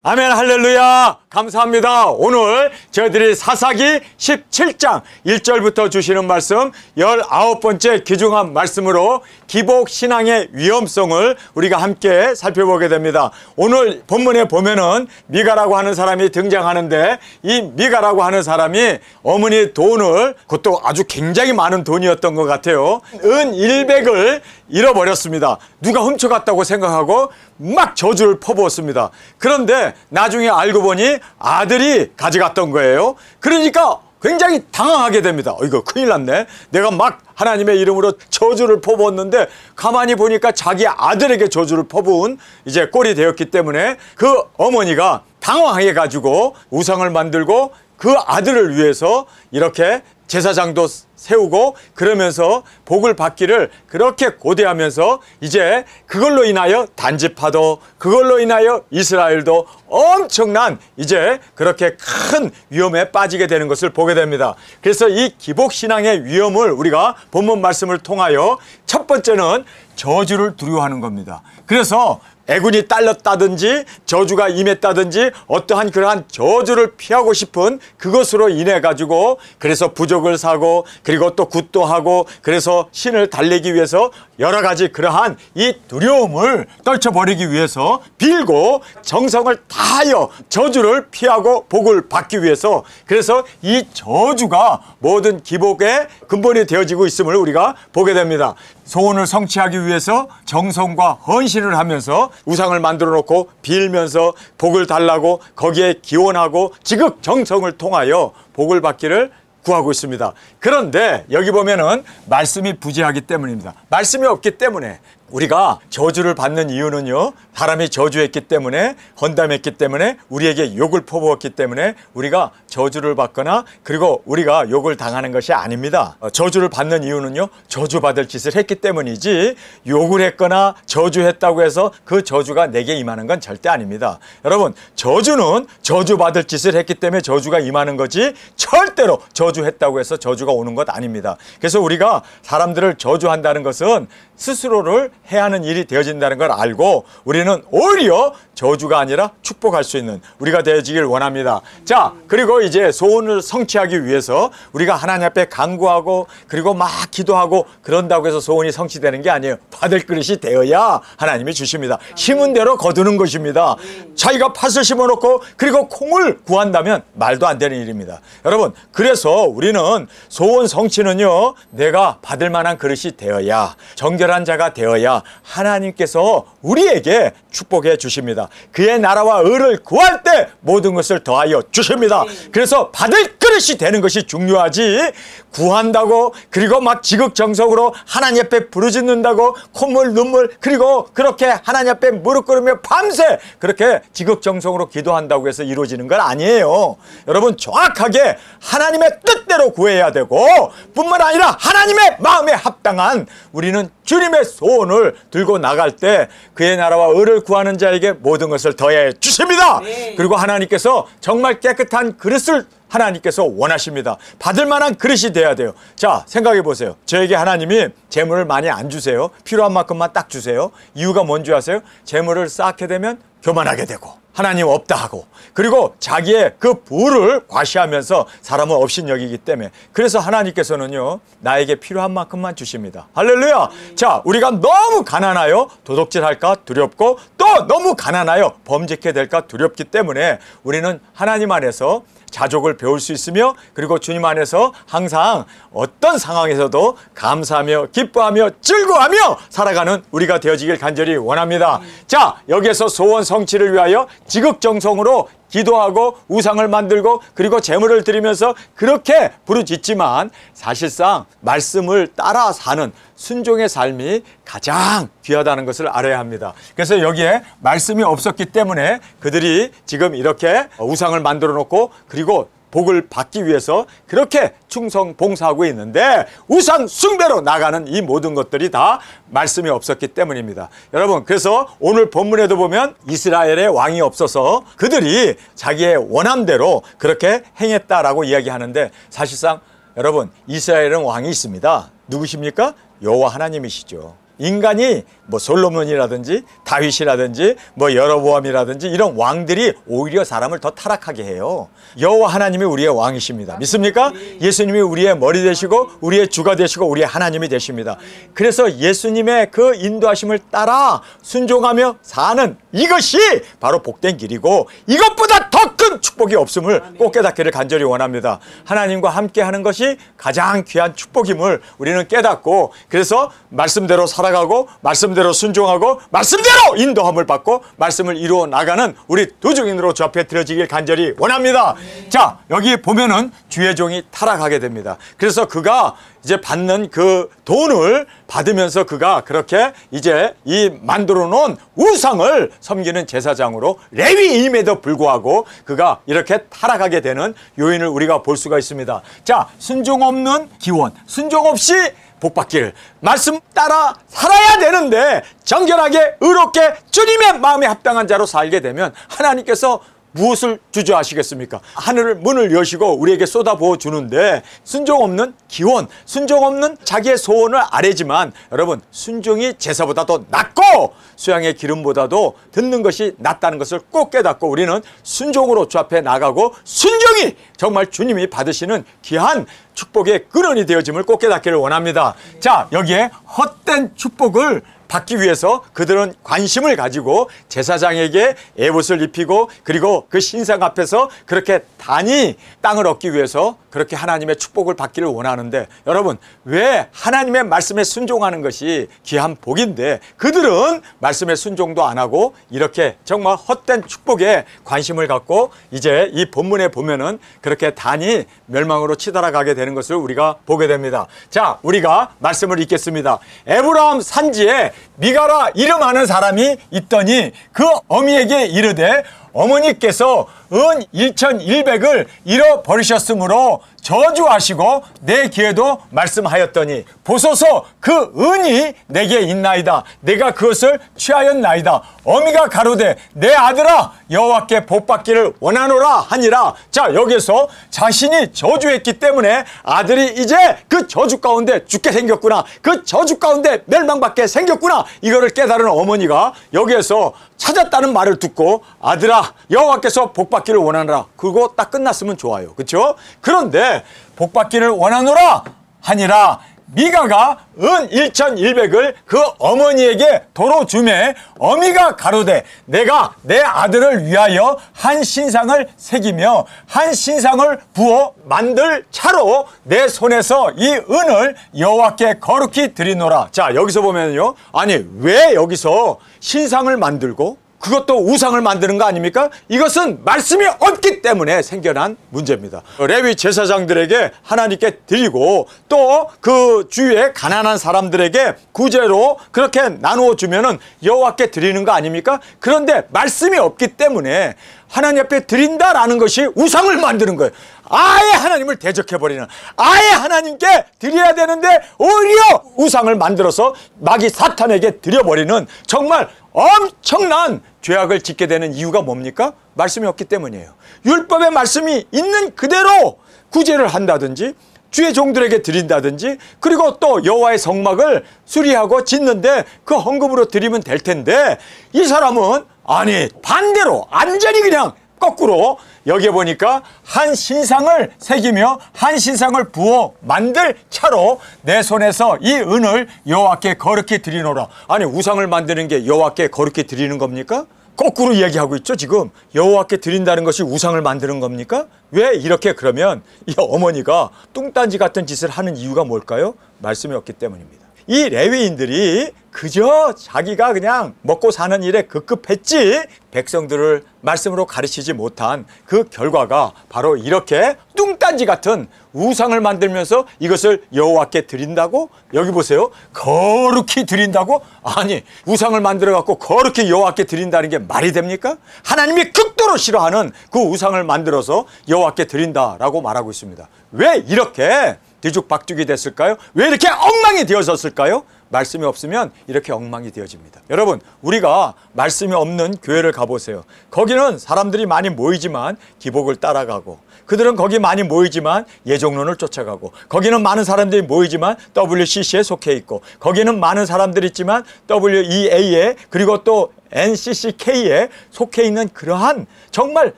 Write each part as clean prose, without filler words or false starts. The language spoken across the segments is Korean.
아멘, 할렐루야. 감사합니다. 오늘 저희들이 사사기 17장 1절부터 주시는 말씀 19번째 귀중한 말씀으로 기복신앙의 위험성을 우리가 함께 살펴보게 됩니다. 오늘 본문에 보면은 미가라고 하는 사람이 등장하는데, 이 미가라고 하는 사람이 어머니 돈을, 그것도 아주 굉장히 많은 돈이었던 것 같아요, 은 100을 잃어버렸습니다. 누가 훔쳐갔다고 생각하고 막 저주를 퍼부었습니다. 그런데 나중에 알고 보니 아들이 가져갔던 거예요. 그러니까 굉장히 당황하게 됩니다. 이거 큰일 났네. 내가 막 하나님의 이름으로 저주를 퍼부었는데 가만히 보니까 자기 아들에게 저주를 퍼부은 이제 꼴이 되었기 때문에 그 어머니가 당황해 가지고 우상을 만들고 그 아들을 위해서 이렇게 제사장도 세우고 그러면서 복을 받기를 그렇게 고대하면서 이제 그걸로 인하여 단지파도, 그걸로 인하여 이스라엘도 엄청난 이제 그렇게 큰 위험에 빠지게 되는 것을 보게 됩니다. 그래서 이 기복신앙의 위험을 우리가 본문 말씀을 통하여 첫 번째는 저주를 두려워하는 겁니다. 그래서 애군이 딸렸다든지 저주가 임했다든지 어떠한 그러한 저주를 피하고 싶은 그것으로 인해 가지고 그래서 부적을 사고 그리고 또 굿도 하고 그래서 신을 달래기 위해서 여러 가지 그러한 이 두려움을 떨쳐버리기 위해서 빌고 정성을 다하여 저주를 피하고 복을 받기 위해서, 그래서 이 저주가 모든 기복의 근본이 되어지고 있음을 우리가 보게 됩니다. 소원을 성취하기 위해서 정성과 헌신을 하면서 우상을 만들어 놓고 빌면서 복을 달라고 거기에 기원하고 지극정성을 통하여 복을 받기를 구하고 있습니다. 그런데 여기 보면은 말씀이 부재하기 때문입니다. 말씀이 없기 때문에 우리가 저주를 받는 이유는요, 사람이 저주했기 때문에, 헌담했기 때문에, 우리에게 욕을 퍼부었기 때문에 우리가 저주를 받거나 그리고 우리가 욕을 당하는 것이 아닙니다. 저주를 받는 이유는요, 저주받을 짓을 했기 때문이지 욕을 했거나 저주했다고 해서 그 저주가 내게 임하는 건 절대 아닙니다. 여러분, 저주는 저주받을 짓을 했기 때문에 저주가 임하는 거지 절대로 저주했다고 해서 저주가 오는 것 아닙니다. 그래서 우리가 사람들을 저주한다는 것은 스스로를 해하는 일이 되어진다는 걸 알고 우리는 오히려 저주가 아니라 축복할 수 있는 우리가 되어지길 원합니다. 자, 그리고 이제 소원을 성취하기 위해서 우리가 하나님 앞에 간구하고 그리고 막 기도하고 그런다고 해서 소원이 성취되는 게 아니에요. 받을 그릇이 되어야 하나님이 주십니다. 심은 대로 거두는 것입니다. 자기가 팥을 심어놓고 그리고 콩을 구한다면 말도 안 되는 일입니다. 여러분, 그래서 우리는 소원 성취는요, 내가 받을 만한 그릇이 되어야, 정결한 자가 되어야 하나님께서 우리에게 축복해 주십니다. 그의 나라와 의를 구할 때 모든 것을 더하여 주십니다. 그래서 받을 그릇이 되는 것이 중요하지, 구한다고 그리고 막 지극정성으로 하나님 앞에 부르짖는다고 콧물 눈물 그리고 그렇게 하나님 앞에 무릎 꿇으며 밤새 그렇게 지극정성으로 기도한다고 해서 이루어지는 건 아니에요. 여러분, 정확하게 하나님의 뜻대로 구해야 되고 뿐만 아니라 하나님의 마음에 합당한, 우리는 주님의 소원을 들고 나갈 때 그의 나라와 의를 구하는 자에게 모든 것을 더해 주십니다. 그리고 하나님께서 정말 깨끗한 그릇을 하나님께서 원하십니다. 받을 만한 그릇이 돼야 돼요. 자, 생각해 보세요. 저에게 하나님이 재물을 많이 안 주세요. 필요한 만큼만 딱 주세요. 이유가 뭔지 아세요? 재물을 쌓게 되면 교만하게 되고 하나님 없다 하고 그리고 자기의 그 부를 과시하면서 사람은 업신여기기 때문에, 그래서 하나님께서는요, 나에게 필요한 만큼만 주십니다. 할렐루야. 자, 우리가 너무 가난하여 도둑질할까 두렵고 또 너무 가난하여 범죄케 될까 두렵기 때문에 우리는 하나님 안에서 자족을 배울 수 있으며 그리고 주님 안에서 항상 어떤 상황에서도 감사하며 기뻐하며 즐거워하며 살아가는 우리가 되어지길 간절히 원합니다. 자, 여기에서 소원 성취를 위하여 지극정성으로 기도하고 우상을 만들고 그리고 제물을 드리면서 그렇게 부르짖지만 사실상 말씀을 따라 사는 순종의 삶이 가장 귀하다는 것을 알아야 합니다. 그래서 여기에 말씀이 없었기 때문에 그들이 지금 이렇게 우상을 만들어 놓고 그리고 복을 받기 위해서 그렇게 충성 봉사하고 있는데 우상 숭배로 나가는 이 모든 것들이 다 말씀이 없었기 때문입니다. 여러분, 그래서 오늘 본문에도 보면 이스라엘의 왕이 없어서 그들이 자기의 원함대로 그렇게 행했다라고 이야기하는데, 사실상 여러분, 이스라엘은 왕이 있습니다. 누구십니까? 여호와 하나님이시죠. 인간이 뭐 솔로몬이라든지 다윗이라든지 뭐 여로보암이라든지 이런 왕들이 오히려 사람을 더 타락하게 해요. 여호와 하나님이 우리의 왕이십니다. 믿습니까? 예수님이 우리의 머리 되시고 우리의 주가 되시고 우리의 하나님이 되십니다. 그래서 예수님의 그 인도하심을 따라 순종하며 사는 이것이 바로 복된 길이고 이것보다 더 큰 축복이 없음을 꼭 깨닫기를 간절히 원합니다. 하나님과 함께 하는 것이 가장 귀한 축복임을 우리는 깨닫고 그래서 말씀대로 살아가고 말씀대로 순종하고 말씀대로 인도함을 받고 말씀을 이루어 나가는 우리 도중인으로 주 앞에 드려지길 간절히 원합니다. 자, 여기 보면은 주의 종이 타락하게 됩니다. 그래서 그가 이제 받는 그 돈을 받으면서 그가 그렇게 이제 이 만들어 놓은 우상을 섬기는 제사장으로 레위임에도 불구하고 그가 이렇게 타락하게 되는 요인을 우리가 볼 수가 있습니다. 자, 순종 없는 기원, 순종 없이 복받기를 말씀 따라 살아야 되는데 정결하게 의롭게 주님의 마음에 합당한 자로 살게 되면 하나님께서 무엇을 주저하시겠습니까? 하늘을 문을 여시고 우리에게 쏟아부어 주는데 순종 없는 기원, 순종 없는 자기의 소원을 아뢰지만 여러분 순종이 제사보다도 낫고 수양의 기름보다도 듣는 것이 낫다는 것을 꼭 깨닫고 우리는 순종으로 주 앞에 나가고 순종이 정말 주님이 받으시는 귀한 축복의 근원이 되어짐을 꼭 깨닫기를 원합니다. 자, 여기에 헛된 축복을 받기 위해서 그들은 관심을 가지고 제사장에게 에봇을 입히고 그리고 그 신상 앞에서 그렇게 단히 땅을 얻기 위해서 그렇게 하나님의 축복을 받기를 원하는데 여러분 왜 하나님의 말씀에 순종하는 것이 귀한 복인데 그들은 말씀에 순종도 안 하고 이렇게 정말 헛된 축복에 관심을 갖고 이제 이 본문에 보면은 그렇게 단히 멸망으로 치달아가게 되는 것을 우리가 보게 됩니다. 자, 우리가 말씀을 읽겠습니다. 에브라임 산지에 미가라 이름하는 사람이 있더니 그 어미에게 이르되 어머니께서 은 1100을 잃어버리셨으므로 저주하시고 내 귀에도 말씀하였더니 보소서 그 은이 내게 있나이다. 내가 그것을 취하였나이다. 어미가 가로되 내 아들아 여호와께 복받기를 원하노라 하니라. 자, 여기서 자신이 저주했기 때문에 아들이 이제 그 저주 가운데 죽게 생겼구나, 그 저주 가운데 멸망받게 생겼구나, 이거를 깨달은 어머니가 여기에서 찾았다는 말을 듣고 아들아 여호와께서 복받기를 원하노라. 그거 딱 끝났으면 좋아요. 그렇죠? 그런데 복받기를 원하노라 하니라. 미가가 은 1100을 그 어머니에게 도로 주매 어미가 가로되 내가 내 아들을 위하여 한 신상을 새기며 한 신상을 부어 만들 차로 내 손에서 이 은을 여호와께 거룩히 드리노라. 자, 여기서 보면요, 아니 왜 여기서 신상을 만들고 그것도 우상을 만드는 거 아닙니까? 이것은 말씀이 없기 때문에 생겨난 문제입니다. 레위 제사장들에게 하나님께 드리고 또 그 주위에 가난한 사람들에게 구제로 그렇게 나누어 주면은 여호와께 드리는 거 아닙니까? 그런데 말씀이 없기 때문에 하나님 앞에 드린다라는 것이 우상을 만드는 거예요. 아예 하나님을 대적해버리는, 아예 하나님께 드려야 되는데 오히려 우상을 만들어서 마귀 사탄에게 드려버리는 정말 엄청난 죄악을 짓게 되는 이유가 뭡니까? 말씀이 없기 때문이에요. 율법의 말씀이 있는 그대로 구제를 한다든지 주의 종들에게 드린다든지 그리고 또 여호와의 성막을 수리하고 짓는데 그 헌금으로 드리면 될 텐데 이 사람은 아니 반대로 완전히 그냥 거꾸로 여기에 보니까 한 신상을 새기며 한 신상을 부어 만들 차로 내 손에서 이 은을 여호와께 거룩히 드리노라. 아니 우상을 만드는 게 여호와께 거룩히 드리는 겁니까? 거꾸로 이야기하고 있죠. 지금 여호와께 드린다는 것이 우상을 만드는 겁니까? 왜 이렇게 그러면 이 어머니가 뚱딴지 같은 짓을 하는 이유가 뭘까요? 말씀이 없기 때문입니다. 이 레위인들이 그저 자기가 그냥 먹고 사는 일에 급급했지 백성들을 말씀으로 가르치지 못한 그 결과가 바로 이렇게 뚱딴지 같은 우상을 만들면서 이것을 여호와께 드린다고? 여기 보세요. 거룩히 드린다고? 아니 우상을 만들어 갖고 거룩히 여호와께 드린다는 게 말이 됩니까? 하나님이 극도로 싫어하는 그 우상을 만들어서 여호와께 드린다라고 말하고 있습니다. 왜 이렇게 뒤죽박죽이 됐을까요? 왜 이렇게 엉망이 되어졌을까요? 말씀이 없으면 이렇게 엉망이 되어집니다. 여러분, 우리가 말씀이 없는 교회를 가보세요. 거기는 사람들이 많이 모이지만 기복을 따라가고, 그들은 거기 많이 모이지만 예종론을 쫓아가고, 거기는 많은 사람들이 모이지만 WCC에 속해 있고, 거기는 많은 사람들이 있지만 WEA에 그리고 또 NCCK에 속해 있는 그러한 정말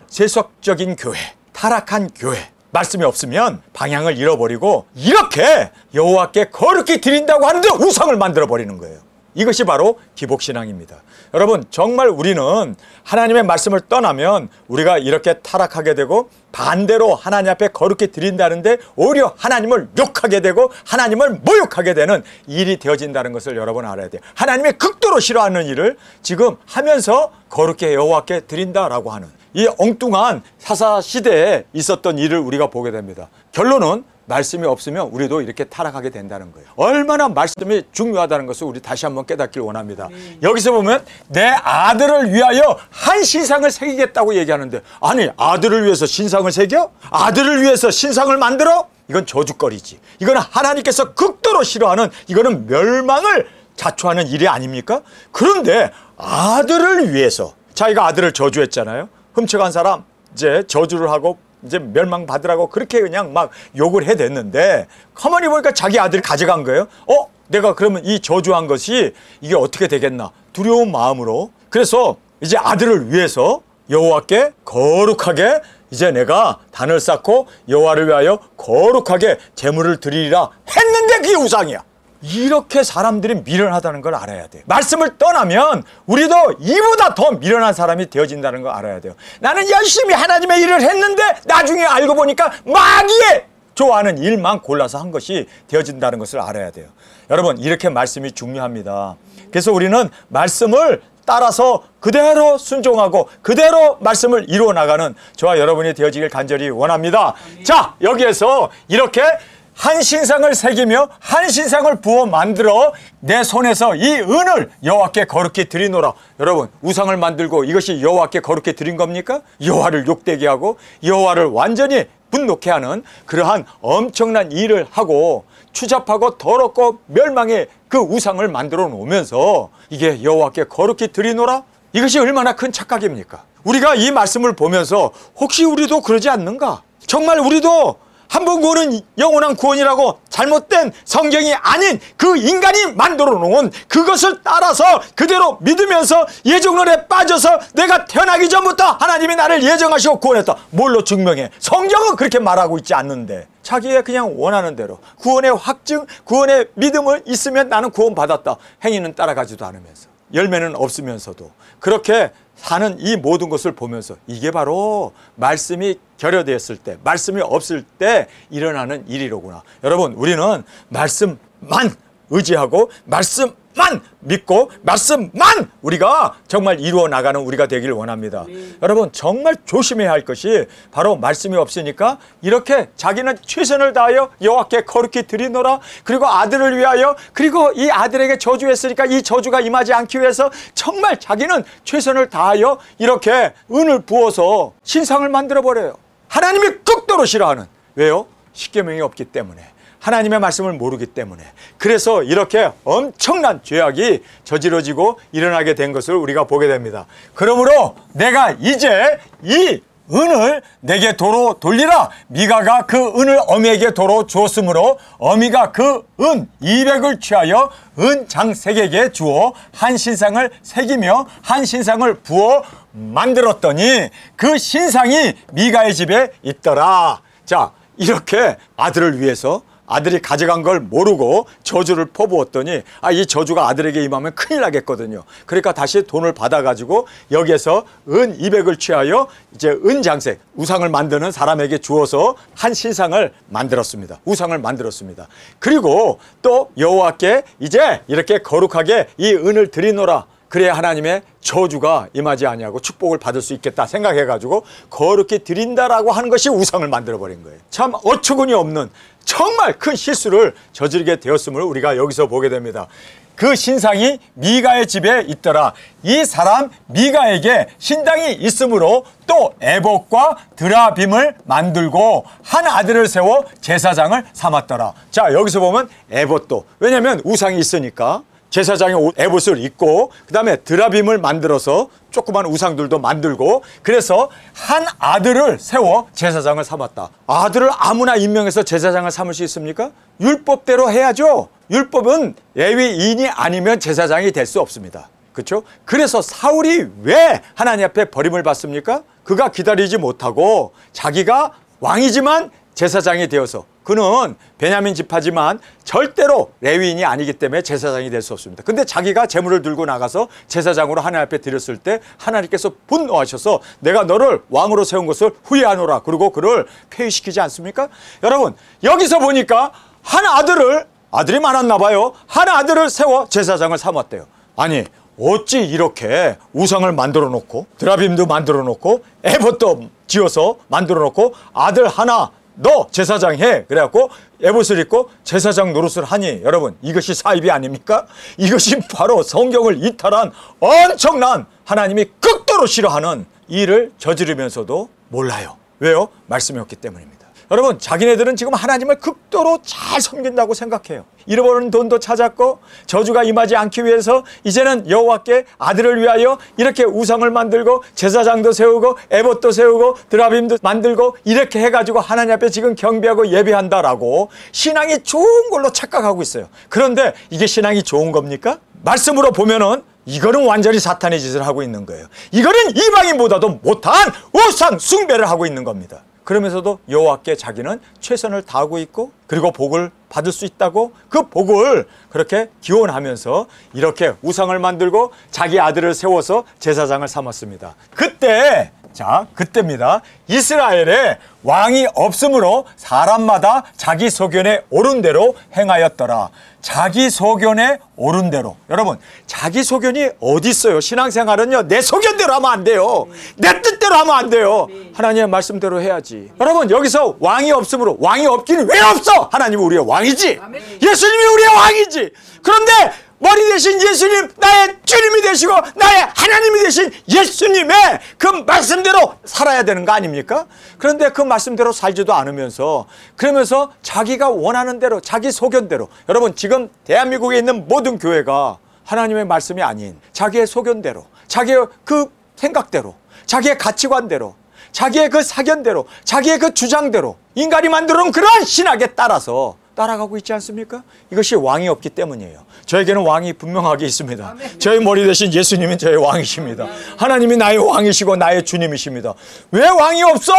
세속적인 교회, 타락한 교회, 말씀이 없으면 방향을 잃어버리고 이렇게 여호와께 거룩히 드린다고 하는데 우상을 만들어 버리는 거예요. 이것이 바로 기복신앙입니다. 여러분, 정말 우리는 하나님의 말씀을 떠나면 우리가 이렇게 타락하게 되고, 반대로 하나님 앞에 거룩히 드린다는데 오히려 하나님을 욕하게 되고 하나님을 모욕하게 되는 일이 되어진다는 것을 여러분 알아야 돼요. 하나님의 극도로 싫어하는 일을 지금 하면서 거룩히 여호와께 드린다라고 하는 이 엉뚱한 사사시대에 있었던 일을 우리가 보게 됩니다. 결론은 말씀이 없으면 우리도 이렇게 타락하게 된다는 거예요. 얼마나 말씀이 중요하다는 것을 우리 다시 한번 깨닫길 원합니다. 여기서 보면 내 아들을 위하여 한 신상을 새기겠다고 얘기하는데, 아니, 아들을 위해서 신상을 새겨? 아들을 위해서 신상을 만들어? 이건 저주거리지. 이거는 하나님께서 극도로 싫어하는, 이거는 멸망을 자초하는 일이 아닙니까? 그런데 아들을 위해서, 자기가 아들을 저주했잖아요. 훔쳐간 사람 이제 저주를 하고 이제 멸망받으라고 그렇게 그냥 막 욕을 해댔는데, 가만히 보니까 자기 아들이 가져간 거예요. 내가 그러면 이 저주한 것이 이게 어떻게 되겠나, 두려운 마음으로. 그래서 이제 아들을 위해서 여호와께 거룩하게 이제 내가 단을 쌓고 여호와를 위하여 거룩하게 제물을 드리리라 했는데 그게 우상이야. 이렇게 사람들이 미련하다는 걸 알아야 돼요. 말씀을 떠나면 우리도 이보다 더 미련한 사람이 되어진다는 걸 알아야 돼요. 나는 열심히 하나님의 일을 했는데 나중에 알고 보니까 마귀의 좋아하는 일만 골라서 한 것이 되어진다는 것을 알아야 돼요. 여러분, 이렇게 말씀이 중요합니다. 그래서 우리는 말씀을 따라서 그대로 순종하고 그대로 말씀을 이루어 나가는 저와 여러분이 되어지길 간절히 원합니다. 자, 여기에서 이렇게 한 신상을 새기며 한 신상을 부어 만들어 내 손에서 이 은을 여호와께 거룩히 드리노라. 여러분, 우상을 만들고 이것이 여호와께 거룩히 드린 겁니까? 여호와를 욕되게 하고 여호와를 완전히 분노케 하는 그러한 엄청난 일을 하고 추잡하고 더럽고 멸망의 그 우상을 만들어 놓으면서 이게 여호와께 거룩히 드리노라? 이것이 얼마나 큰 착각입니까? 우리가 이 말씀을 보면서 혹시 우리도 그러지 않는가? 정말 우리도 한 번 구원은 영원한 구원이라고 잘못된 성경이 아닌 그 인간이 만들어 놓은 그것을 따라서 그대로 믿으면서 예정론에 빠져서 내가 태어나기 전부터 하나님이 나를 예정하시고 구원했다. 뭘로 증명해? 성경은 그렇게 말하고 있지 않는데 자기의 그냥 원하는 대로 구원의 확증, 구원의 믿음을 있으면 나는 구원받았다. 행위는 따라가지도 않으면서, 열매는 없으면서도 그렇게 사는 이 모든 것을 보면서 이게 바로 말씀이 결여되었을 때, 말씀이 없을 때 일어나는 일이로구나. 여러분, 우리는 말씀만 의지하고 말씀만 믿고 말씀만 우리가 정말 이루어 나가는 우리가 되길 원합니다. 여러분, 정말 조심해야 할 것이 바로 말씀이 없으니까 이렇게 자기는 최선을 다하여 여호와께 거룩히 드리노라, 그리고 아들을 위하여, 그리고 이 아들에게 저주했으니까 이 저주가 임하지 않기 위해서 정말 자기는 최선을 다하여 이렇게 은을 부어서 신상을 만들어 버려요. 하나님이 극도로 싫어하는, 왜요? 십계명이 없기 때문에, 하나님의 말씀을 모르기 때문에. 그래서 이렇게 엄청난 죄악이 저지러지고 일어나게 된 것을 우리가 보게 됩니다. 그러므로 내가 이제 이 은을 내게 도로 돌리라. 미가가 그 은을 어미에게 도로 주었으므로 어미가 그 은 200을 취하여 은장색에게 주어 한 신상을 새기며 한 신상을 부어 만들었더니 그 신상이 미가의 집에 있더라. 자, 이렇게 아들을 위해서 아들이 가져간 걸 모르고 저주를 퍼부었더니 이 저주가 아들에게 임하면 큰일 나겠거든요. 그러니까 다시 돈을 받아가지고 여기에서 은 200을 취하여 이제 은장색, 우상을 만드는 사람에게 주어서 한 신상을 만들었습니다. 우상을 만들었습니다. 그리고 또 여호와께 이제 이렇게 거룩하게 이 은을 드리노라. 그래야 하나님의 저주가 임하지 아니하고 축복을 받을 수 있겠다 생각해가지고 거룩히 드린다라고 하는 것이 우상을 만들어버린 거예요. 참 어처구니 없는 정말 큰 실수를 저지르게 되었음을 우리가 여기서 보게 됩니다. 그 신상이 미가의 집에 있더라. 이 사람 미가에게 신당이 있으므로 또 에봇과 드라빔을 만들고 한 아들을 세워 제사장을 삼았더라. 자, 여기서 보면 에봇도, 왜냐하면 우상이 있으니까 제사장이 에봇을 입고 그 다음에 드라빔을 만들어서 조그만 우상들도 만들고, 그래서 한 아들을 세워 제사장을 삼았다. 아들을 아무나 임명해서 제사장을 삼을 수 있습니까? 율법대로 해야죠. 율법은 레위인이 아니면 제사장이 될 수 없습니다. 그렇죠? 그래서 사울이 왜 하나님 앞에 버림을 받습니까? 그가 기다리지 못하고 자기가 왕이지만 제사장이 되어서, 그는 베냐민 지파지만 절대로 레위인이 아니기 때문에 제사장이 될 수 없습니다. 근데 자기가 제물을 들고 나가서 제사장으로 하나님 앞에 드렸을 때 하나님께서 분노하셔서 내가 너를 왕으로 세운 것을 후회하노라, 그리고 그를 폐위시키지 않습니까? 여러분, 여기서 보니까 한 아들이 많았나 봐요. 한 아들을 세워 제사장을 삼았대요. 아니, 어찌 이렇게 우상을 만들어 놓고 드라빔도 만들어 놓고 에봇도 지어서 만들어 놓고 아들 하나 너 제사장 해 그래갖고 에봇을 입고 제사장 노릇을 하니, 여러분, 이것이 사입이 아닙니까? 이것이 바로 성경을 이탈한 엄청난, 하나님이 극도로 싫어하는 일을 저지르면서도 몰라요. 왜요? 말씀이 없기 때문입니다. 여러분, 자기네들은 지금 하나님을 극도로 잘 섬긴다고 생각해요. 잃어버린 돈도 찾았고 저주가 임하지 않기 위해서 이제는 여호와께 아들을 위하여 이렇게 우상을 만들고 제사장도 세우고 에봇도 세우고 드라빔도 만들고 이렇게 해가지고 하나님 앞에 지금 경배하고 예배한다라고 신앙이 좋은 걸로 착각하고 있어요. 그런데 이게 신앙이 좋은 겁니까? 말씀으로 보면은 이거는 완전히 사탄의 짓을 하고 있는 거예요. 이거는 이방인보다도 못한 우상 숭배를 하고 있는 겁니다. 그러면서도 여호와께 자기는 최선을 다하고 있고, 그리고 복을 받을 수 있다고 그 복을 그렇게 기원하면서 이렇게 우상을 만들고 자기 아들을 세워서 제사장을 삼았습니다. 그때입니다. 이스라엘에 왕이 없으므로 사람마다 자기 소견에 옳은 대로 행하였더라. 자기 소견에 옳은 대로. 여러분, 자기 소견이 어디 있어요? 신앙생활은요, 내 소견대로 하면 안 돼요. 내 뜻대로 하면 안 돼요. 하나님의 말씀대로 해야지. 여러분, 여기서 왕이 없으므로, 왕이 없기는 왜 없어? 하나님이 우리의 왕이지. 예수님이 우리의 왕이지. 그런데 머리 대신 예수님, 나의 주님이 되시고 나의 하나님이 되신 예수님의 그 말씀대로 살아야 되는 거 아닙니까? 그런데 그 말씀대로 살지도 않으면서, 그러면서 자기가 원하는 대로, 자기 소견대로. 여러분, 지금 대한민국에 있는 모든 교회가 하나님의 말씀이 아닌 자기의 소견대로, 자기의 그 생각대로, 자기의 가치관대로, 자기의 그 사견대로, 자기의 그 주장대로 인간이 만들어 놓은 그런 신학에 따라서 따라가고 있지 않습니까? 이것이 왕이 없기 때문이에요. 저에게는 왕이 분명하게 있습니다. 저의 머리 대신 예수님은 저의 왕이십니다. 하나님이 나의 왕이시고 나의 주님이십니다. 왜 왕이 없어?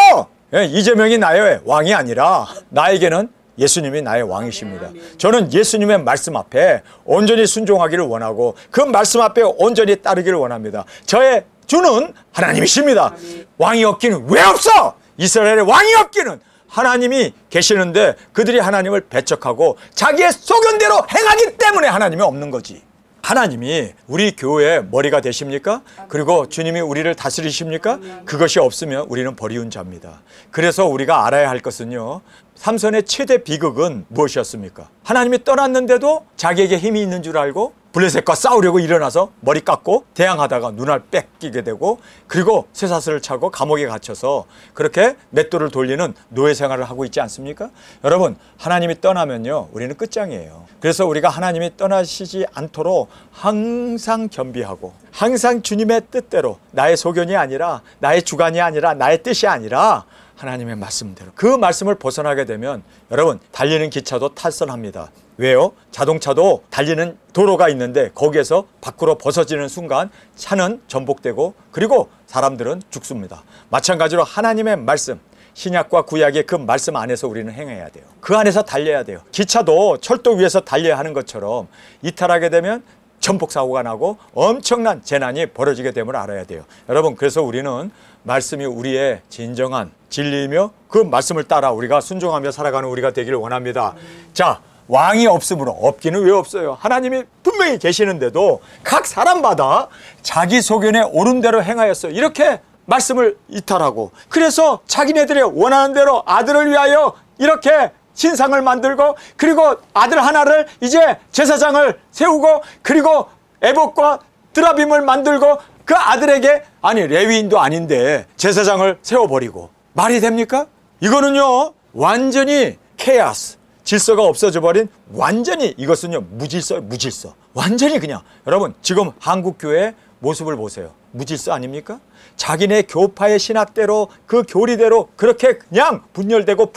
이재명이 나의 왕이 아니라 나에게는 예수님이 나의 왕이십니다. 저는 예수님의 말씀 앞에 온전히 순종하기를 원하고 그 말씀 앞에 온전히 따르기를 원합니다. 저의 주는 하나님이십니다. 왕이 없기는 왜 없어? 이스라엘의 왕이 없기는 하나님이 계시는데 그들이 하나님을 배척하고 자기의 소견대로 행하기 때문에 하나님이 없는 거지. 하나님이 우리 교회의 머리가 되십니까? 그리고 주님이 우리를 다스리십니까? 그것이 없으면 우리는 버리운 자입니다. 그래서 우리가 알아야 할 것은요, 삼손의 최대 비극은 무엇이었습니까? 하나님이 떠났는데도 자기에게 힘이 있는 줄 알고 블레셋과 싸우려고 일어나서 머리 깎고 대항하다가 눈알 뺏기게 되고, 그리고 쇠사슬을 차고 감옥에 갇혀서 그렇게 맷돌을 돌리는 노예 생활을 하고 있지 않습니까? 여러분, 하나님이 떠나면요, 우리는 끝장이에요. 그래서 우리가 하나님이 떠나시지 않도록 항상 겸비하고 항상 주님의 뜻대로, 나의 소견이 아니라, 나의 주관이 아니라, 나의 뜻이 아니라 하나님의 말씀대로, 그 말씀을 벗어나게 되면 여러분, 달리는 기차도 탈선합니다. 왜요? 자동차도 달리는 도로가 있는데 거기에서 밖으로 벗어지는 순간 차는 전복되고 그리고 사람들은 죽습니다. 마찬가지로 하나님의 말씀, 신약과 구약의 그 말씀 안에서 우리는 행해야 돼요. 그 안에서 달려야 돼요. 기차도 철도 위에서 달려야 하는 것처럼 이탈하게 되면 전복사고가 나고 엄청난 재난이 벌어지게 됨을 알아야 돼요. 여러분, 그래서 우리는 말씀이 우리의 진정한 진리이며 그 말씀을 따라 우리가 순종하며 살아가는 우리가 되기를 원합니다. 자, 왕이 없으므로, 없기는 왜 없어요? 하나님이 분명히 계시는데도 각 사람마다 자기 소견에 옳은 대로 행하였어요. 이렇게 말씀을 이탈하고, 그래서 자기네들의 원하는 대로 아들을 위하여 이렇게 신상을 만들고, 그리고 아들 하나를 이제 제사장을 세우고, 그리고 에봇과 드라빔을 만들고, 그 아들에게, 아니 레위인도 아닌데 제사장을 세워버리고, 말이 됩니까? 이거는요 완전히 케아스, 질서가 없어져 버린, 완전히 이것은요 무질서예요. 무질서. 완전히 그냥. 여러분 지금 한국교회 모습을 보세요. 무질서 아닙니까? 자기네 교파의 신학대로, 그 교리대로 그렇게 그냥 분열되고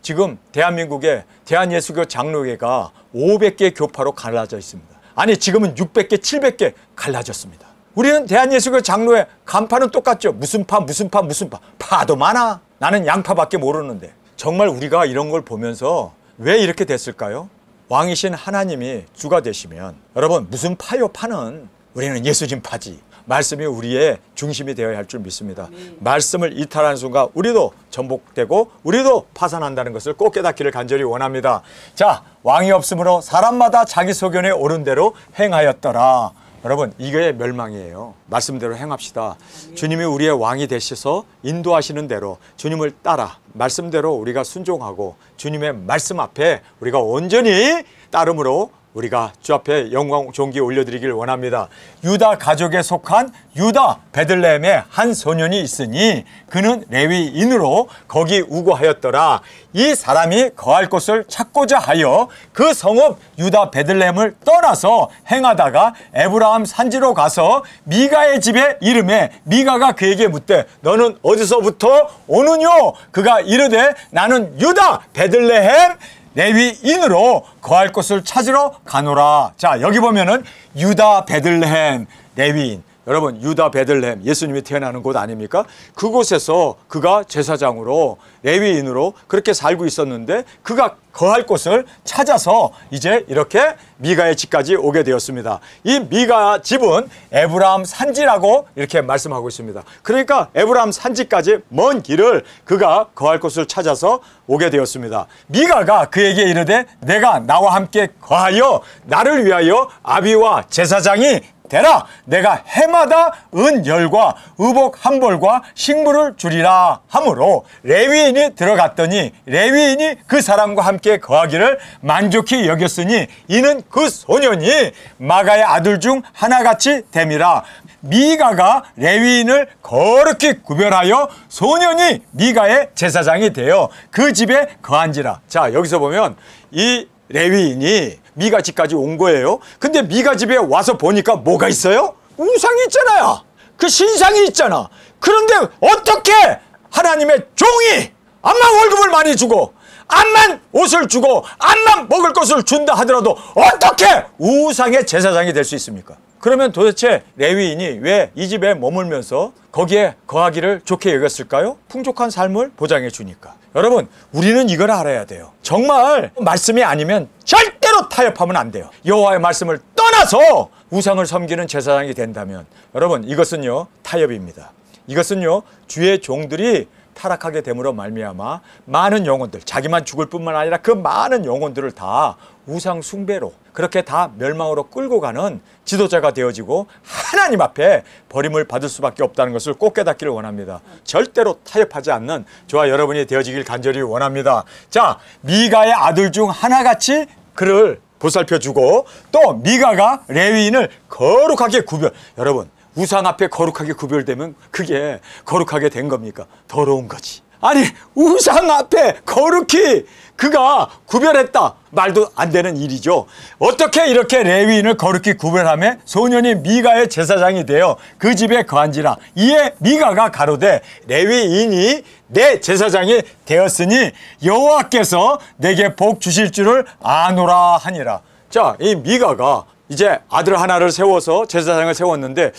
지금 대한민국의 대한예수교 장로회가 500개 교파로 갈라져 있습니다. 아니 지금은 600개 700개 갈라졌습니다. 우리는 대한예수교 장로회 간파는 똑같죠. 무슨 파 파도 많아. 나는 양파밖에 모르는데. 정말 우리가 이런 걸 보면서 왜 이렇게 됐을까요? 왕이신 하나님이 주가 되시면, 여러분 무슨 파요? 파는 우리는 예수님 파지. 말씀이 우리의 중심이 되어야 할 줄 믿습니다. 말씀을 이탈하는 순간 우리도 전복되고 우리도 파산한다는 것을 꼭 깨닫기를 간절히 원합니다. 자, 왕이 없으므로 사람마다 자기 소견에 옳은 대로 행하였더라. 여러분 이게 멸망이에요. 말씀대로 행합시다. 주님이 우리의 왕이 되셔서 인도하시는 대로 주님을 따라 말씀대로 우리가 순종하고 주님의 말씀 앞에 우리가 온전히 따름으로 우리가 주 앞에 영광 존귀 올려드리길 원합니다. 유다 가족에 속한 유다 베들레헴에 한 소년이 있으니 그는 레위인으로 거기 우거하였더라. 이 사람이 거할 곳을 찾고자 하여 그 성읍 유다 베들레헴을 떠나서 행하다가 에브라함 산지로 가서 미가의 집에 이르매 미가가 그에게 묻되 너는 어디서부터 오느뇨? 그가 이르되 나는 유다 베들레헴 레위인으로 거할 곳을 찾으러 가노라. 자, 여기 보면은 유다 베들레헴 레위인. 여러분 유다 베들레헴 예수님이 태어나는 곳 아닙니까? 그곳에서 그가 제사장으로 레위인으로 그렇게 살고 있었는데 그가 거할 곳을 찾아서 이제 이렇게 미가의 집까지 오게 되었습니다. 이 미가 집은 에브라함 산지라고 이렇게 말씀하고 있습니다. 그러니까 에브라함 산지까지 먼 길을 그가 거할 곳을 찾아서 오게 되었습니다. 미가가 그에게 이르되 내가 나와 함께 거하여 나를 위하여 아비와 제사장이 되라. 내가 해마다 은열과 의복 한 벌과 식물을 주리라 하므로 레위인이 들어갔더니 레위인이 그 사람과 함께 거하기를 만족히 여겼으니 이는 그 소년이 마가의 아들 중 하나같이 됨이라. 미가가 레위인을 거룩히 구별하여 소년이 미가의 제사장이 되어 그 집에 거한지라. 자, 여기서 보면 이 레위인이 미가 집까지 온 거예요. 근데 미가 집에 와서 보니까 뭐가 있어요? 우상이 있잖아요. 그 신상이 있잖아. 그런데 어떻게 하나님의 종이 암만 월급을 많이 주고 암만 옷을 주고 암만 먹을 것을 준다 하더라도 어떻게 우상의 제사장이 될 수 있습니까? 그러면 도대체 레위인이 왜 이 집에 머물면서 거기에 거하기를 좋게 여겼을까요? 풍족한 삶을 보장해 주니까. 여러분 우리는 이걸 알아야 돼요. 정말 말씀이 아니면 절대로 타협하면 안 돼요. 여호와의 말씀을 떠나서 우상을 섬기는 제사장이 된다면 여러분 이것은요 타협입니다. 이것은요 주의 종들이 타락하게 됨으로 말미암아 많은 영혼들, 자기만 죽을 뿐만 아니라 그 많은 영혼들을 다 우상 숭배로 그렇게 다 멸망으로 끌고 가는 지도자가 되어지고 하나님 앞에 버림을 받을 수밖에 없다는 것을 꼭 깨닫기를 원합니다. 절대로 타협하지 않는 저와 여러분이 되어지길 간절히 원합니다. 자, 미가의 아들 중 하나같이 그를 보살펴주고 또 미가가 레위인을 거룩하게 구별. 여러분 우상 앞에 거룩하게 구별되면 그게 거룩하게 된 겁니까? 더러운 거지. 아니 우상 앞에 거룩히 그가 구별했다. 말도 안 되는 일이죠. 어떻게 이렇게 레위인을 거룩히 구별하며 소년이 미가의 제사장이 되어 그 집에 거한지라. 이에 미가가 가로되 레위인이 내 제사장이 되었으니 여호와께서 내게 복 주실 줄을 아노라 하니라. 자, 이 미가가 이제 아들 하나를 세워서 제사장을 세웠는데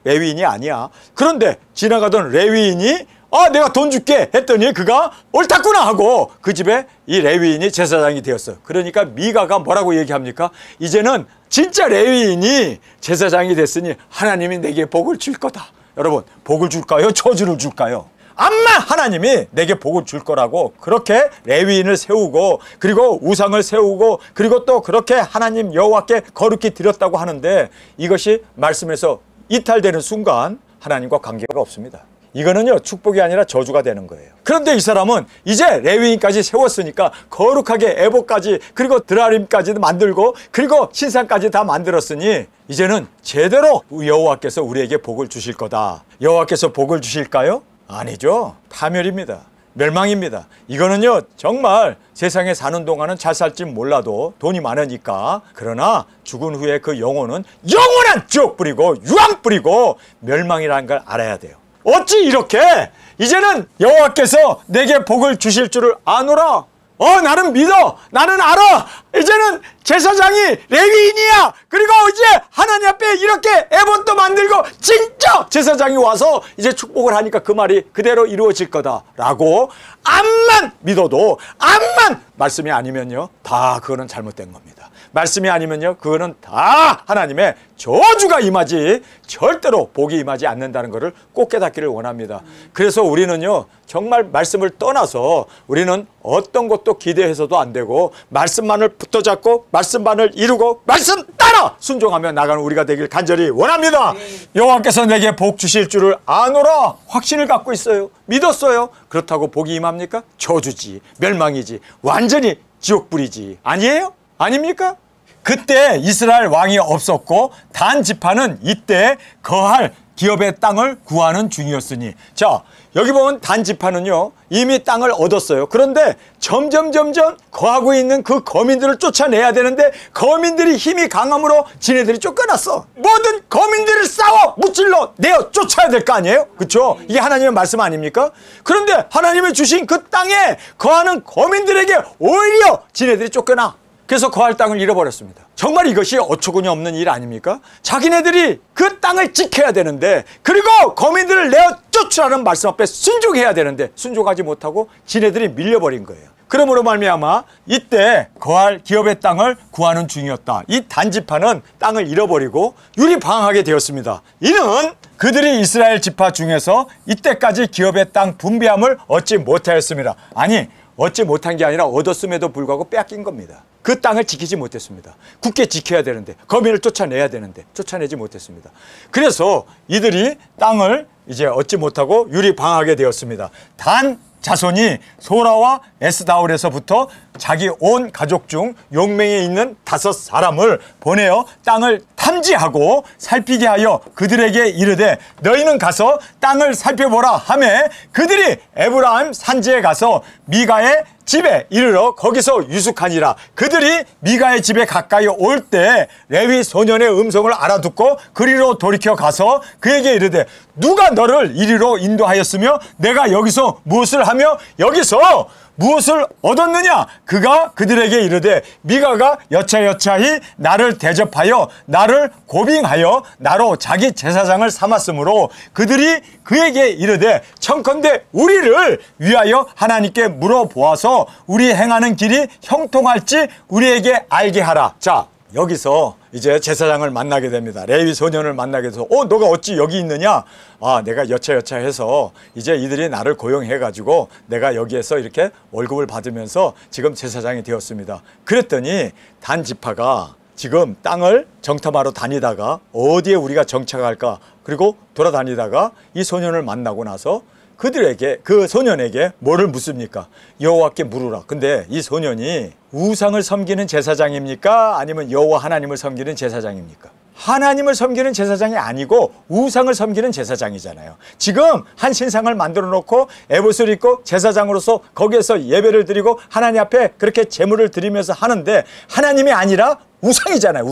레위인이 아니야. 그런데 지나가던 레위인이 내가 돈 줄게 했더니 그가 옳았구나 하고 그 집에 이 레위인이 제사장이 되었어요. 그러니까 미가가 뭐라고 얘기합니까? 이제는 진짜 레위인이 제사장이 됐으니 하나님이 내게 복을 줄 거다. 여러분 복을 줄까요? 저주를 줄까요? 암만 하나님이 내게 복을 줄 거라고 그렇게 레위인을 세우고 그리고 우상을 세우고 그리고 또 그렇게 하나님 여호와께 거룩히 드렸다고 하는데 이것이 말씀에서 이탈되는 순간 하나님과 관계가 없습니다. 이거는요 축복이 아니라 저주가 되는 거예요. 그런데 이 사람은 이제 레위인까지 세웠으니까 거룩하게 에봇까지 그리고 드라림까지도 만들고 그리고 신상까지 다 만들었으니 이제는 제대로 여호와께서 우리에게 복을 주실 거다. 여호와께서 복을 주실까요? 아니죠. 파멸입니다. 멸망입니다. 이거는요 정말 세상에 사는 동안은 잘 살지 몰라도 돈이 많으니까, 그러나 죽은 후에 그 영혼은 영원한 지옥 뿌리고 유황 뿌리고 멸망이라는 걸 알아야 돼요. 어찌 이렇게 이제는 여호와께서 내게 복을 주실 줄을 아노라. 나는 믿어. 나는 알아. 이제는 제사장이 레위인이야. 그리고 이제 하나님 앞에 이렇게 에봇도 만들고 진짜 제사장이 와서 이제 축복을 하니까 그 말이 그대로 이루어질 거다라고 암만 믿어도, 암만 말씀이 아니면요 다 그거는 잘못된 겁니다. 말씀이 아니면요 그거는 다 하나님의 저주가 임하지 절대로 복이 임하지 않는다는 것을 꼭 깨닫기를 원합니다. 그래서 우리는요 정말 말씀을 떠나서 우리는 어떤 것도 기대해서도 안 되고 말씀만을 붙어잡고 말씀만을 이루고 말씀 따라 순종하며 나가는 우리가 되길 간절히 원합니다. 여호와께서 내게 복 주실 줄을 아노라. 확신을 갖고 있어요. 믿었어요. 그렇다고 복이 임합니까? 저주지, 멸망이지, 완전히 지옥불이지. 아니에요? 아닙니까? 그때 이스라엘 왕이 없었고 단 지파는 이때 거할 기업의 땅을 구하는 중이었으니, 자 여기 보면 단 지파는요 이미 땅을 얻었어요. 그런데 점점 거하고 있는 그 거민들을 쫓아내야 되는데 거민들이 힘이 강함으로 지네들이 쫓겨났어. 모든 거민들을 싸워 무찔러 내어 쫓아야 될 거 아니에요? 그렇죠? 이게 하나님의 말씀 아닙니까? 그런데 하나님이 주신 그 땅에 거하는 거민들에게 오히려 지네들이 쫓겨나. 그래서 거할 땅을 잃어버렸습니다. 정말 이것이 어처구니 없는 일 아닙니까? 자기네들이 그 땅을 지켜야 되는데, 그리고 거민들을 내어 쫓으라는 말씀 앞에 순종해야 되는데 순종하지 못하고 지네들이 밀려버린 거예요. 그러므로 말미암아 이때 거할 기업의 땅을 구하는 중이었다. 이 단지파는 땅을 잃어버리고 유리방황하게 되었습니다. 이는 그들이 이스라엘 지파 중에서 이때까지 기업의 땅 분배함을 얻지 못하였습니다. 아니, 얻지 못한 게 아니라 얻었음에도 불구하고 빼앗긴 겁니다. 그 땅을 지키지 못했습니다. 굳게 지켜야 되는데, 거민을 쫓아내야 되는데 쫓아내지 못했습니다. 그래서 이들이 땅을 이제 얻지 못하고 유리방황하게 되었습니다. 단 자손이 소라와 에스다올에서부터 자기 온 가족 중 용맹에 있는 5사람을 보내어 땅을 탐지하고 살피게 하여 그들에게 이르되 너희는 가서 땅을 살펴보라 하매 그들이 에브라임 산지에 가서 미가의 집에 이르러 거기서 유숙하니라. 그들이 미가의 집에 가까이 올 때 레위 소년의 음성을 알아듣고 그리로 돌이켜 가서 그에게 이르되 누가 너를 이리로 인도하였으며 내가 여기서 무엇을 하며 여기서 무엇을 얻었느냐? 그가 그들에게 이르되 미가가 여차여차히 나를 대접하여 나를 고빙하여 나로 자기 제사장을 삼았으므로 그들이 그에게 이르되 청컨대 우리를 위하여 하나님께 물어보아서 우리 행하는 길이 형통할지 우리에게 알게 하라. 자, 여기서 이제 제사장을 만나게 됩니다. 레위 소년을 만나게 돼서 너가 어찌 여기 있느냐? 내가 여차여차해서 이제 이들이 나를 고용해가지고 내가 여기에서 이렇게 월급을 받으면서 지금 제사장이 되었습니다. 그랬더니 단 지파가 지금 땅을 정탐하러 다니다가 어디에 우리가 정착할까? 그리고 돌아다니다가 이 소년을 만나고 나서 그들에게, 그 소년에게 뭐를 묻습니까? 여호와께 물으라. 근데 이 소년이 우상을 섬기는 제사장입니까? 아니면 여호와 하나님을 섬기는 제사장입니까? 하나님을 섬기는 제사장이 아니고 우상을 섬기는 제사장이잖아요. 지금 한 신상을 만들어 놓고 에봇을 입고 제사장으로서 거기에서 예배를 드리고 하나님 앞에 그렇게 제물을 드리면서 하는데 하나님이 아니라 우상이잖아요.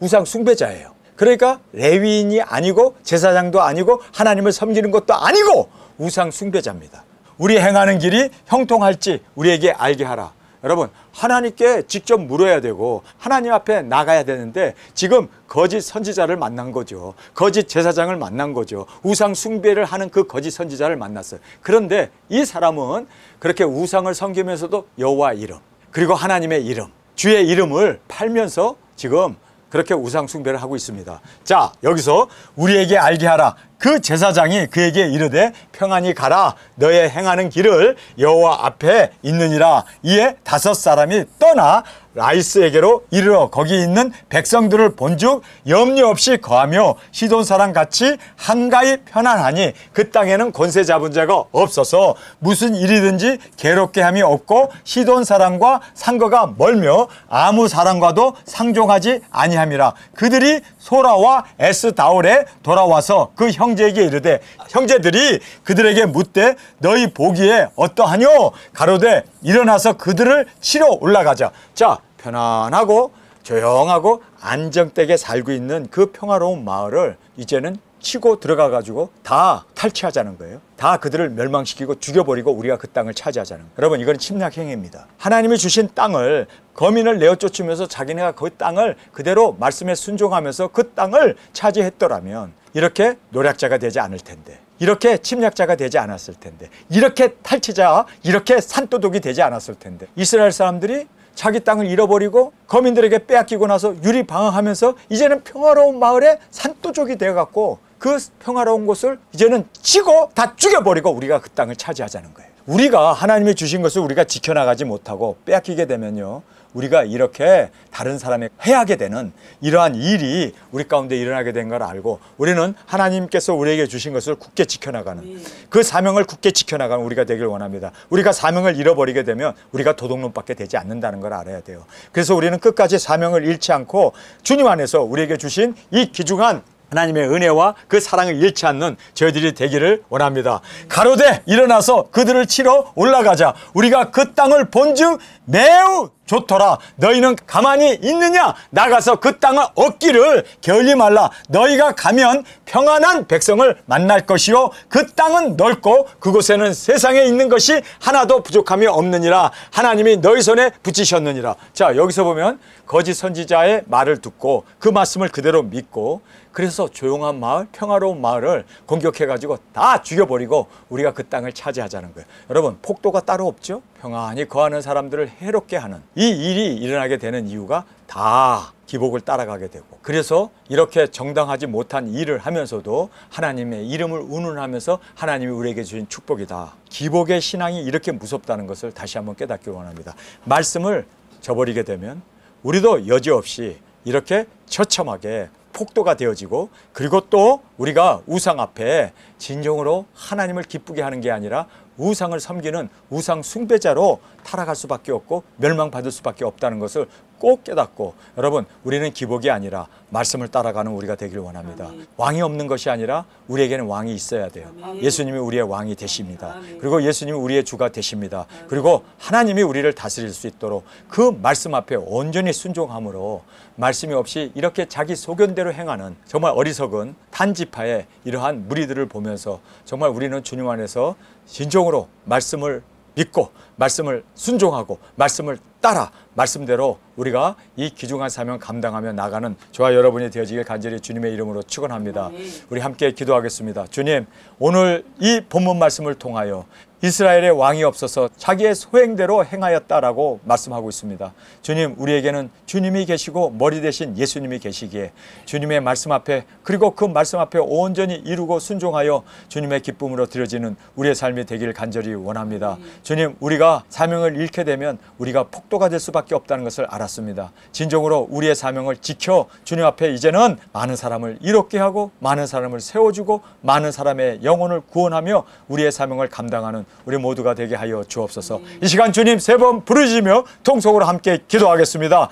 우상 숭배자예요. 그러니까 레위인이 아니고 제사장도 아니고 하나님을 섬기는 것도 아니고 우상 숭배자입니다. 우리 행하는 길이 형통할지 우리에게 알게 하라. 여러분, 하나님께 직접 물어야 되고 하나님 앞에 나가야 되는데 지금 거짓 선지자를 만난 거죠. 거짓 제사장을 만난 거죠. 우상 숭배를 하는 그 거짓 선지자를 만났어요. 그런데 이 사람은 그렇게 우상을 섬기면서도 여호와 이름 그리고 하나님의 이름, 주의 이름을 팔면서 지금 그렇게 우상 숭배를 하고 있습니다. 자, 여기서 우리에게 알게 하라. 그 제사장이 그에게 이르되 평안히 가라. 너의 행하는 길을 여호와 앞에 있느니라. 이에 5사람이 떠나 라이스에게로 이르러 거기 있는 백성들을 본즉 염려 없이 거하며 시돈 사람 같이 한가히 편안하니 그 땅에는 권세 잡은 자가 없어서 무슨 일이든지 괴롭게 함이 없고 시돈 사람과 상거가 멀며 아무 사람과도 상종하지 아니함이라. 그들이 소라와 에스다올에 돌아와서 그 형제에게 이르되 형제들이 그들에게 묻되 너희 보기에 어떠하뇨? 가로되 일어나서 그들을 치러 올라가자. 자, 편안하고 조용하고 안정되게 살고 있는 그 평화로운 마을을 이제는 치고 들어가 가지고 다 탈취하자는 거예요. 다 그들을 멸망시키고 죽여버리고 우리가 그 땅을 차지하자는 거예요. 여러분, 이건 침략 행위입니다. 하나님이 주신 땅을 거민을 내어 쫓으면서 자기네가 그 땅을 그대로 말씀에 순종하면서 그 땅을 차지했더라면 이렇게 노략자가 되지 않을 텐데, 이렇게 침략자가 되지 않았을 텐데, 이렇게 탈취자, 이렇게 산도둑이 되지 않았을 텐데, 이스라엘 사람들이 자기 땅을 잃어버리고 거민들에게 빼앗기고 나서 유리방황하면서 이제는 평화로운 마을에 산도둑이 되어갖고 그 평화로운 곳을 이제는 치고 다 죽여버리고 우리가 그 땅을 차지하자는 거예요. 우리가 하나님이 주신 것을 우리가 지켜나가지 못하고 빼앗기게 되면요, 우리가 이렇게 다른 사람에 해하게 되는 이러한 일이 우리 가운데 일어나게 된 걸 알고 우리는 하나님께서 우리에게 주신 것을 굳게 지켜나가는, 그 사명을 굳게 지켜나가는 우리가 되길 원합니다. 우리가 사명을 잃어버리게 되면 우리가 도둑놈밖에 되지 않는다는 걸 알아야 돼요. 그래서 우리는 끝까지 사명을 잃지 않고 주님 안에서 우리에게 주신 이 귀중한 하나님의 은혜와 그 사랑을 잃지 않는 저희들이 되기를 원합니다. 가로되 일어나서 그들을 치러 올라가자. 우리가 그 땅을 본즉 매우 좋더라. 너희는 가만히 있느냐? 나가서 그 땅을 얻기를 게을리 말라. 너희가 가면 평안한 백성을 만날 것이요 그 땅은 넓고 그곳에는 세상에 있는 것이 하나도 부족함이 없느니라. 하나님이 너희 손에 붙이셨느니라. 자, 여기서 보면 거짓 선지자의 말을 듣고 그 말씀을 그대로 믿고 그래서 조용한 마을, 평화로운 마을을 공격해가지고 다 죽여버리고 우리가 그 땅을 차지하자는 거예요. 여러분, 폭도가 따로 없죠? 평안히 거하는 사람들을 해롭게 하는 이 일이 일어나게 되는 이유가 다 기복을 따라가게 되고, 그래서 이렇게 정당하지 못한 일을 하면서도 하나님의 이름을 운운하면서 하나님이 우리에게 주신 축복이다. 기복의 신앙이 이렇게 무섭다는 것을 다시 한번 깨닫기 원합니다. 말씀을 저버리게 되면 우리도 여지없이 이렇게 처참하게 폭도가 되어지고, 그리고 또 우리가 우상 앞에 진정으로 하나님을 기쁘게 하는 게 아니라 우상을 섬기는 우상 숭배자로 타락할 수밖에 없고 멸망받을 수밖에 없다는 것을 꼭 깨닫고, 여러분, 우리는 기복이 아니라 말씀을 따라가는 우리가 되기를 원합니다. 아멘. 왕이 없는 것이 아니라 우리에게는 왕이 있어야 돼요. 아멘. 예수님이 우리의 왕이 되십니다. 아멘. 그리고 예수님이 우리의 주가 되십니다. 아멘. 그리고 하나님이 우리를 다스릴 수 있도록 그 말씀 앞에 온전히 순종함으로 말씀이 없이 이렇게 자기 소견대로 행하는 정말 어리석은 단지파의 이러한 무리들을 보면서 정말 우리는 주님 안에서 진정으로 말씀을 믿고 말씀을 순종하고 말씀을 따라 말씀대로 우리가 이 귀중한 사명 감당하며 나가는 저와 여러분이 되어지길 간절히 주님의 이름으로 축원합니다. 우리 함께 기도하겠습니다. 주님, 오늘 이 본문 말씀을 통하여 이스라엘의 왕이 없어서 자기의 소행대로 행하였다라고 말씀하고 있습니다. 주님, 우리에게는 주님이 계시고 머리 대신 예수님이 계시기에 주님의 말씀 앞에, 그리고 그 말씀 앞에 온전히 이루고 순종하여 주님의 기쁨으로 드려지는 우리의 삶이 되기를 간절히 원합니다. 주님, 우리가 사명을 잃게 되면 우리가 폭도가 될 수밖에 없다는 것을 알았습니다. 진정으로 우리의 사명을 지켜 주님 앞에 이제는 많은 사람을 이롭게 하고 많은 사람을 세워주고 많은 사람의 영혼을 구원하며 우리의 사명을 감당하는 우리 모두가 되게 하여 주옵소서. 이 시간 주님 세 번 부르짖으며 통성으로 함께 기도하겠습니다.